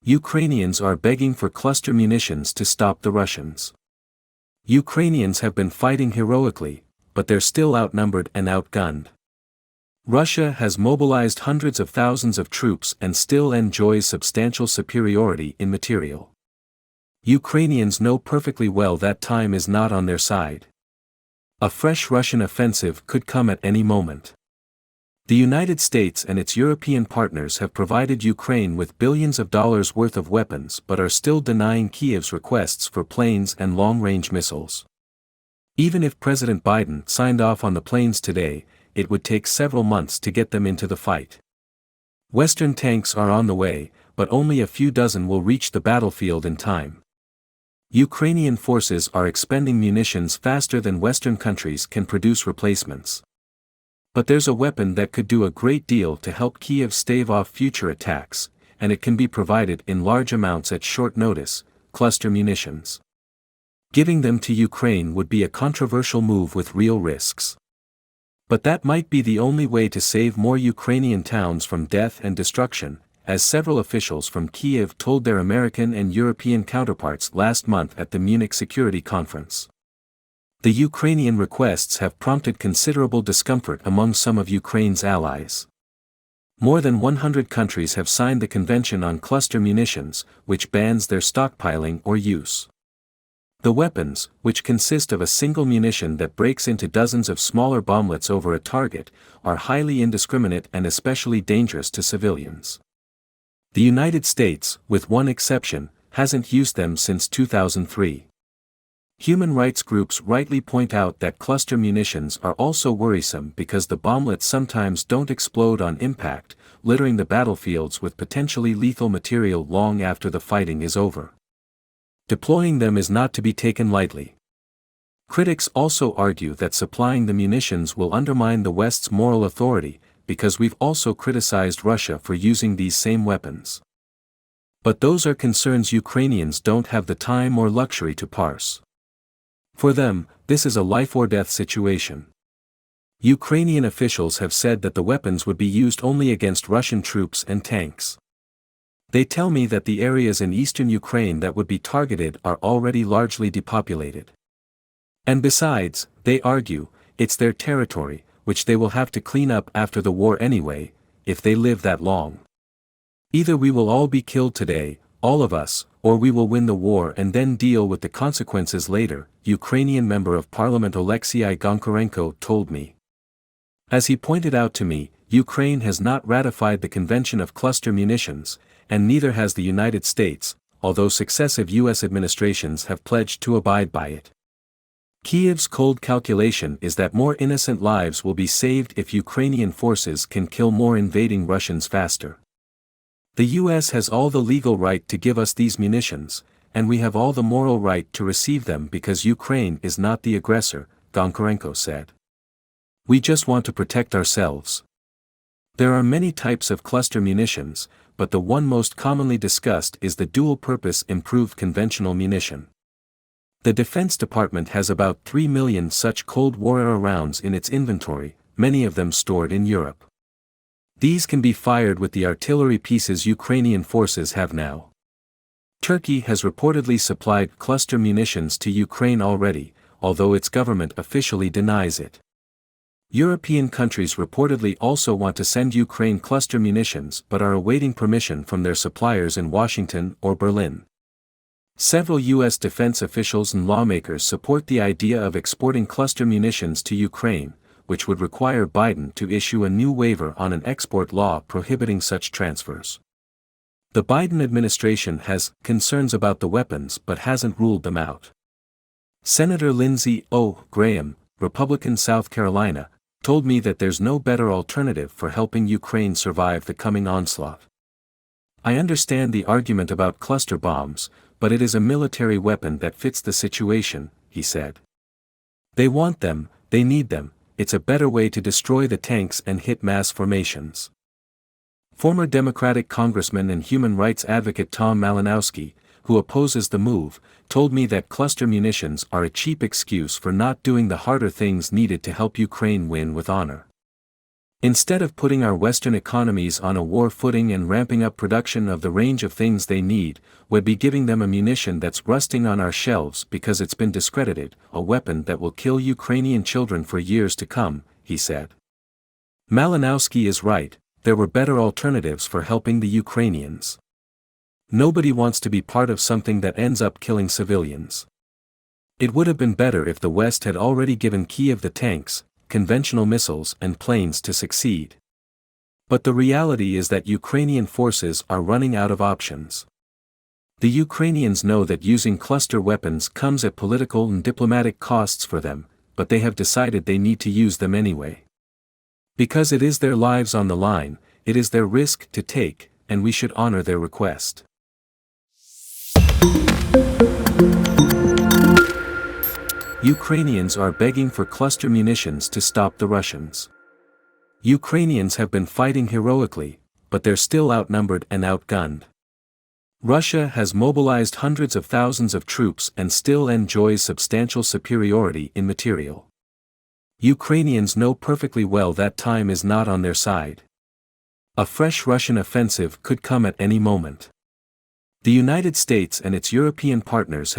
Ukrainians are begging for cluster munitions to stop the Russians. Ukrainians have been fighting heroically, but they're still outnumbered and outgunned. Russia has mobilized hundreds of thousands of troops and still enjoys substantial superiority in materiel. Ukrainians know perfectly well that time is not on their side. A fresh Russian offensive could come at any moment. The United States and its European partners have provided Ukraine with billions of dollars worth of weapons but are still denying Kyiv's requests for planes and long-range missiles. Even if President Biden signed off on the planes today, it would take several months to get them into the fight. Western tanks are on the way, but only a few dozen will reach the battlefield in time. Ukrainian forces are expending munitions faster than Western countries can produce replacements. But there's a weapon that could do a great deal to help Kyiv stave off future attacks, and it can be provided in large amounts at short notice: cluster munitions. Giving them to Ukraine would be a controversial move with real risks. But that might be the only way to save more Ukrainian towns from death and destruction, as several officials from Kyiv told their American and European counterparts last month at the Munich Security Conference. The Ukrainian requests have prompted considerable discomfort among some of Ukraine's allies. More than 100 countries have signed the Convention on Cluster Munitions, which bans their stockpiling or use. The weapons, which consist of a single munition that breaks into dozens of smaller bomblets over a target, are highly indiscriminate and especially dangerous to civilians. The United States, with one exception, hasn't used them since 2003. Human rights groups rightly point out that cluster munitions are also worrisome because the bomblets sometimes don't explode on impact, littering the battlefields with potentially lethal material long after the fighting is over. Deploying them is not to be taken lightly. Critics also argue that supplying the munitions will undermine the West's moral authority, because we've also criticized Russia for using these same weapons. But those are concerns Ukrainians don't have the time or luxury to parse. For them, this is a life-or-death situation. Ukrainian officials have said that the weapons would be used only against Russian troops and tanks. They tell me that the areas in eastern Ukraine that would be targeted are already largely depopulated. And besides, they argue, it's their territory, which they will have to clean up after the war anyway, if they live that long. Either we will all be killed today, all of us, or we will win the war and then deal with the consequences later, Ukrainian Member of Parliament Oleksiy Goncharenko told me. As he pointed out to me, Ukraine has not ratified the Convention of Cluster Munitions, and neither has the United States, although successive U.S. administrations have pledged to abide by it. Kyiv's cold calculation is that more innocent lives will be saved if Ukrainian forces can kill more invading Russians faster. The U.S. has all the legal right to give us these munitions, and we have all the moral right to receive them because Ukraine is not the aggressor, Goncharenko said. We just want to protect ourselves. There are many types of cluster munitions, but the one most commonly discussed is the dual-purpose improved conventional munition. The Defense Department has about 3 million such Cold War-era rounds in its inventory, many of them stored in Europe. These can be fired with the artillery pieces Ukrainian forces have now. Turkey has reportedly supplied cluster munitions to Ukraine already, although its government officially denies it. European countries reportedly also want to send Ukraine cluster munitions but are awaiting permission from their suppliers in Washington or Berlin. Several U.S. defense officials and lawmakers support the idea of exporting cluster munitions to Ukraine, which would require Biden to issue a new waiver on an export law prohibiting such transfers. The Biden administration has concerns about the weapons but hasn't ruled them out. Senator Lindsey Graham, Republican South Carolina, told me that there's no better alternative for helping Ukraine survive the coming onslaught. I understand the argument about cluster bombs, but it is a military weapon that fits the situation, he said. They want them, they need them, it's a better way to destroy the tanks and hit mass formations. Former Democratic Congressman and human rights advocate Tom Malinowski, who opposes the move, told me that cluster munitions are a cheap excuse for not doing the harder things needed to help Ukraine win with honor. Instead of putting our Western economies on a war footing and ramping up production of the range of things they need, we'd be giving them a munition that's rusting on our shelves because it's been discredited, a weapon that will kill Ukrainian children for years to come, he said. Malinowski is right, there were better alternatives for helping the Ukrainians. Nobody wants to be part of something that ends up killing civilians. It would have been better if the West had already given Kyiv the tanks, conventional missiles and planes to succeed. But the reality is that Ukrainian forces are running out of options. The Ukrainians know that using cluster weapons comes at political and diplomatic costs for them, but they have decided they need to use them anyway. Because it is their lives on the line, it is their risk to take, and we should honor their request. Ukrainians are begging for cluster munitions to stop the Russians. Ukrainians have been fighting heroically, but they're still outnumbered and outgunned. Russia has mobilized hundreds of thousands of troops and still enjoys substantial superiority in materiel. Ukrainians know perfectly well that time is not on their side. A fresh Russian offensive could come at any moment. The United States and its European partners